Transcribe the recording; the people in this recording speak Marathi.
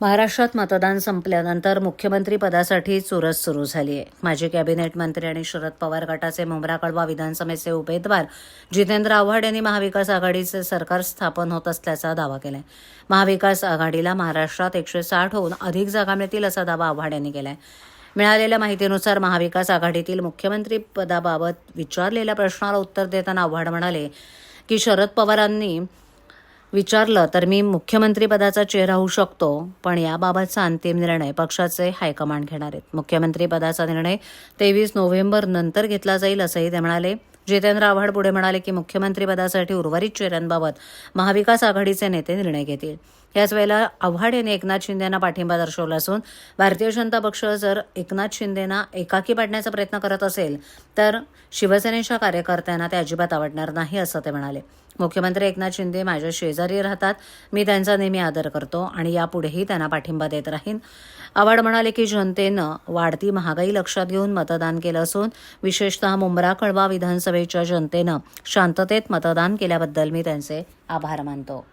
महाराष्ट्रात मतदान संपल्यानंतर मुख्यमंत्री पदासाठी चुरस सुरू झाली आहे. माजी कॅबिनेट मंत्री आणि शरद पवार गटाचे मुंब्रा कळवा विधानसभेचे उमेदवार जितेंद्र आव्हाड यांनी महाविकास आघाडीचे सरकार स्थापन होत असल्याचा दावा केलाय. महाविकास आघाडीला महाराष्ट्रात 160हून अधिक जागा मिळतील असा दावा आव्हाड यांनी केलाय. मिळालेल्या माहितीनुसार महाविकास आघाडीतील मुख्यमंत्री पदाबाबत विचारलेल्या प्रश्नाला उत्तर देताना आव्हाड म्हणाले की शरद पवारांनी विचारलं तर मी मुख्यमंत्रीपदाचा चेहरा होऊ शकतो, पण याबाबतचा अंतिम निर्णय पक्षाचे हायकमांड घेणार आहेत. मुख्यमंत्रीपदाचा निर्णय 23 नोव्हेंबर नंतर घेतला जाईल असंही ते म्हणाले. जितेंद्र आव्हाड पुढे म्हणाले की मुख्यमंत्रीपदासाठी उर्वरित चेहऱ्यांबाबत महाविकास आघाडीचे नेते निर्णय घेतील. याच वेळेला आव्हाड यांनी एकनाथ शिंदेंना पाठिंबा दर्शवला असून भारतीय जनता पक्ष जर एकनाथ शिंदेंना एकाकी पाडण्याचा प्रयत्न करत असेल तर शिवसेनेच्या कार्यकर्त्यांना ते अजिबात आवडणार नाही असं ते म्हणाले. मुख्यमंत्री एकनाथ शिंदे माझ्या शेजारी राहतात, मी त्यांचा नेहमी आदर करतो आणि यापुढेही त्यांना पाठिंबा देत राहीन. आव्हाड म्हणाले की जनतेनं वाढती महागाई लक्षात घेऊन मतदान केलं असून विशेषतः मुंब्रा कळवा विधानसभेच्या जनतेनं शांततेत मतदान केल्याबद्दल मी त्यांचे आभार मानतो.